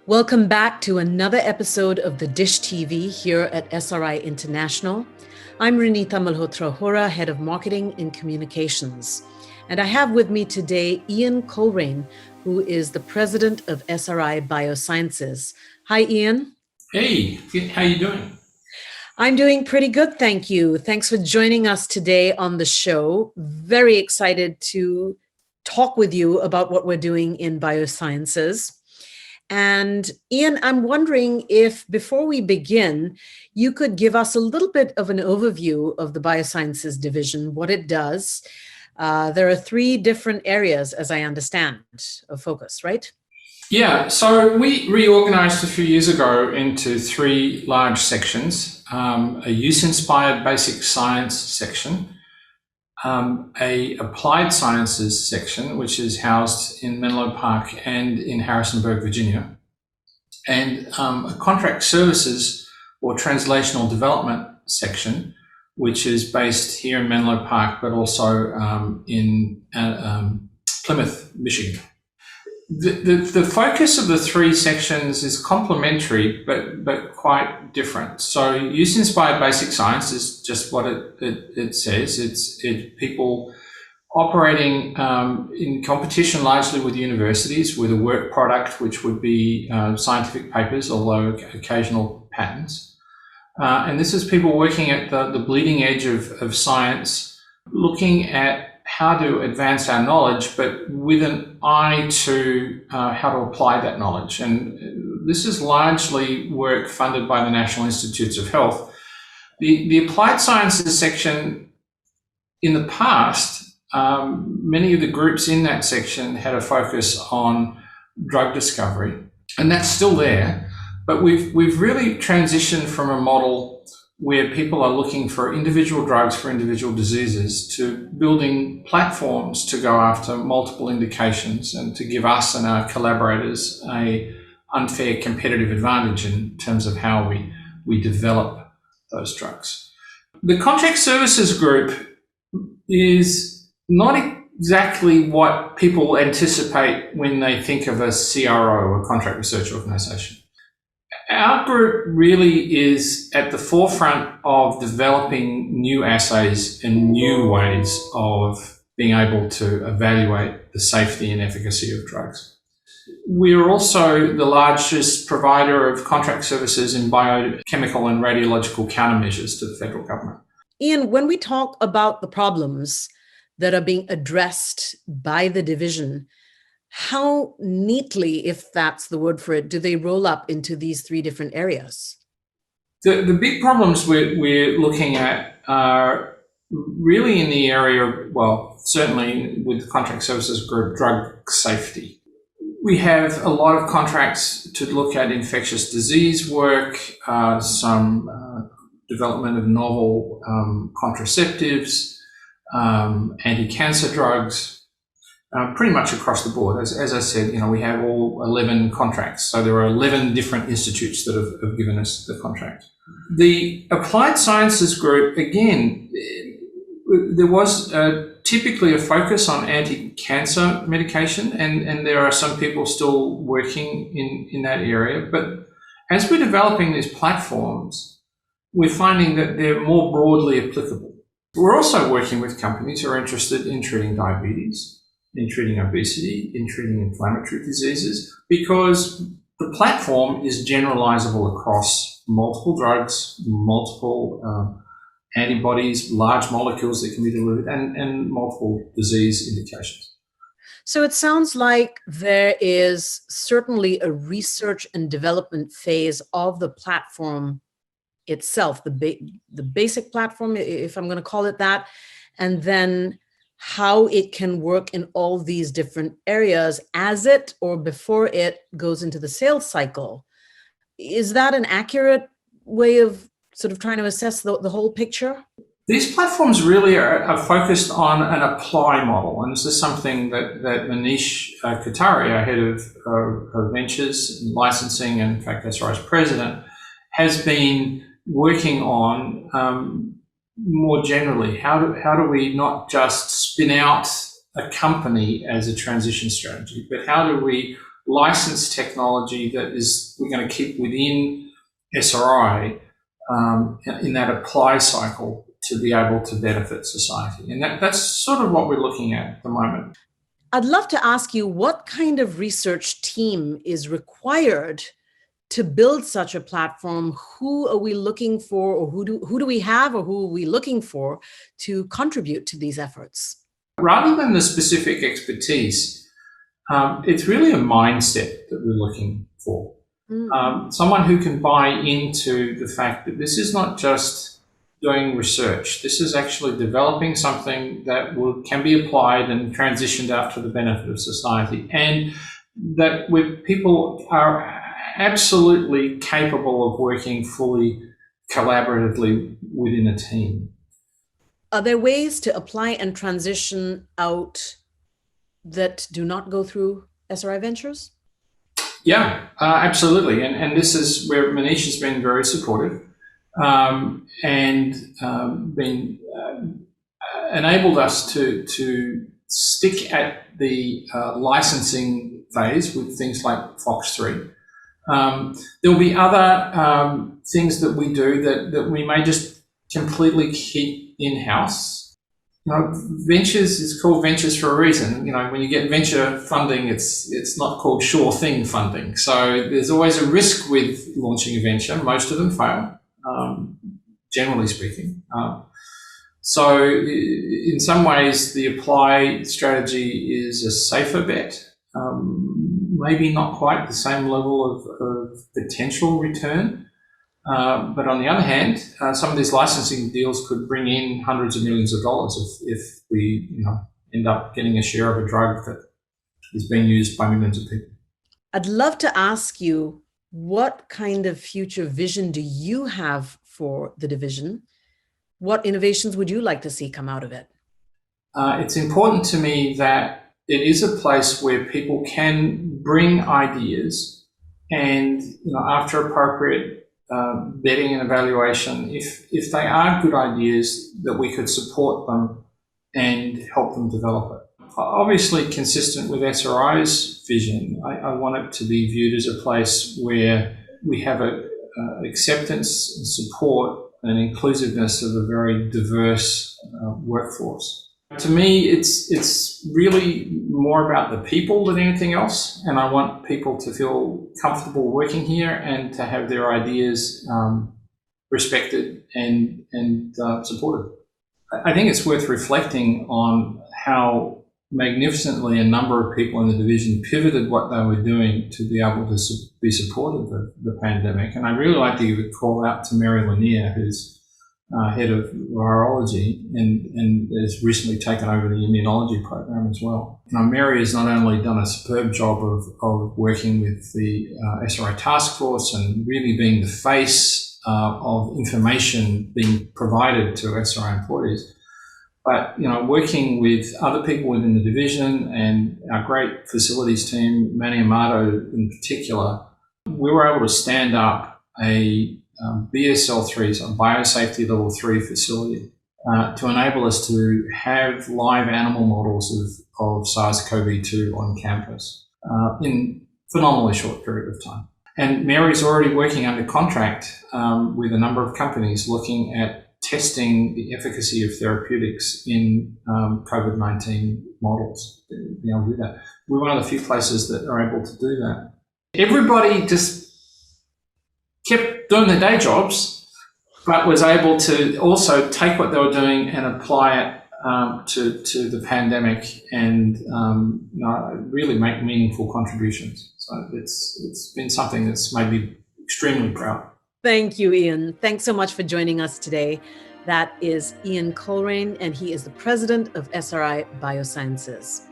Welcome back to another episode of the Dish TV here at SRI International. I'm Renita Malhotra Hora, Head of Marketing and Communications. And I have with me today Ian Colrain, who is the President of SRI Biosciences. Hi, Ian. Hey, how you doing? I'm doing pretty good, thank you. Thanks for joining us today on the show. Very excited to talk with you about what we're doing in biosciences. And Ian, I'm wondering if before we begin, you could give us a little bit of an overview of the Biosciences Division, what it does. There are three different areas, as I understand, of focus, right? Yeah, so we reorganized a few years ago into three large sections, a use-inspired basic science section, a applied sciences section, which is housed in Menlo Park and in Harrisonburg, Virginia, and a contract services or translational development section, which is based here in Menlo Park, but also in Plymouth, Michigan. The focus of the three sections is complementary, but quite different. So use-inspired basic science is just what it says. It's people operating in competition largely with universities with a work product, which would be scientific papers, although occasional patents. And this is people working at the bleeding edge of science, looking at how to advance our knowledge, but with an eye to how to apply that knowledge. And this is largely work funded by the National Institutes of Health. The applied sciences section, in the past, many of the groups in that section had a focus on drug discovery, and that's still there. But we've really transitioned from a model where people are looking for individual drugs for individual diseases to building platforms to go after multiple indications and to give us and our collaborators a unfair competitive advantage in terms of how we develop those drugs. The contract services group is not exactly what people anticipate when they think of a CRO, a contract research organisation. Our group really is at the forefront of developing new assays and new ways of being able to evaluate the safety and efficacy of drugs. We are also the largest provider of contract services in biochemical and radiological countermeasures to the federal government. Ian, when we talk about the problems that are being addressed by the division, how neatly, if that's the word for it, do they roll up into these three different areas? The big problems we're looking at are really in the area, well, certainly with the contract services group, drug safety. We have a lot of contracts to look at infectious disease work, some development of novel contraceptives, anti-cancer drugs, pretty much across the board. As I said, we have all 11 contracts. So there are 11 different institutes that have given us the contract. The applied sciences group, again, there was typically a focus on anti-cancer medication, and there are some people still working in that area. But as we're developing these platforms, we're finding that they're more broadly applicable. We're also working with companies who are interested in treating diabetes, in treating obesity, in treating inflammatory diseases, because the platform is generalizable across multiple drugs, multiple antibodies, large molecules that can be delivered, and multiple disease indications. So it sounds like there is certainly a research and development phase of the platform itself, the basic platform, if I'm going to call it that, and then how it can work in all these different areas as it or before it goes into the sales cycle. Is that an accurate way of sort of trying to assess the whole picture? These platforms really are focused on an apply model, and this is something that Manish Katari, our head of ventures and licensing, and in fact SRI's president, has been working on more generally. How do we not just spin out a company as a transition strategy, but how do we licensed technology that we're going to keep within SRI in that apply cycle to be able to benefit society. And that's sort of what we're looking at the moment. I'd love to ask you, what kind of research team is required to build such a platform? Who are we looking for, or who do we have, or who are we looking for to contribute to these efforts? Rather than the specific expertise, it's really a mindset that we're looking for. Someone who can buy into the fact that this is not just doing research. This is actually developing something that can be applied and transitioned out to the benefit of society, and that people are absolutely capable of working fully collaboratively within a team. Are there ways to apply and transition out that do not go through SRI Ventures? Yeah, absolutely. And this is where Manish has been very supportive and been enabled us to stick at the licensing phase with things like FOX3. There'll be other things that we do that we may just completely keep in-house. Ventures is called ventures for a reason. When you get venture funding, it's not called sure thing funding. So there's always a risk with launching a venture. Most of them fail, generally speaking. So in some ways, the apply strategy is a safer bet. Maybe not quite the same level of potential return. But on the other hand, some of these licensing deals could bring in hundreds of millions of dollars if we end up getting a share of a drug that is being used by millions of people. I'd love to ask you, what kind of future vision do you have for the division? What innovations would you like to see come out of it? It's important to me that it is a place where people can bring ideas and, after appropriate vetting and evaluation, if they are good ideas, that we could support them and help them develop it. Obviously, consistent with SRI's vision, I want it to be viewed as a place where we have acceptance and support and inclusiveness of a very diverse workforce. To me, it's really more about the people than anything else, and I want people to feel comfortable working here and to have their ideas respected and supported. I think it's worth reflecting on how magnificently a number of people in the division pivoted what they were doing to be able to be supportive of the pandemic. And I really like to give a call out to Mary Lanier, who's head of virology and has recently taken over the immunology program as well. Mary has not only done a superb job of working with the SRI task force and really being the face of information being provided to SRI employees, but working with other people within the division and our great facilities team, Manny Amato in particular, we were able to stand up a BSL3, so biosafety level 3 facility, to enable us to have live animal models of SARS-CoV-2 on campus in a phenomenally short period of time. And Mary's already working under contract with a number of companies looking at testing the efficacy of therapeutics in COVID-19 models. Being able to do that. We're one of the few places that are able to do that. Everybody just kept doing their day jobs, but was able to also take what they were doing and apply it to the pandemic and really make meaningful contributions. So it's been something that's made me extremely proud. Thank you, Ian. Thanks so much for joining us today. That is Ian Colrain, and he is the president of SRI Biosciences.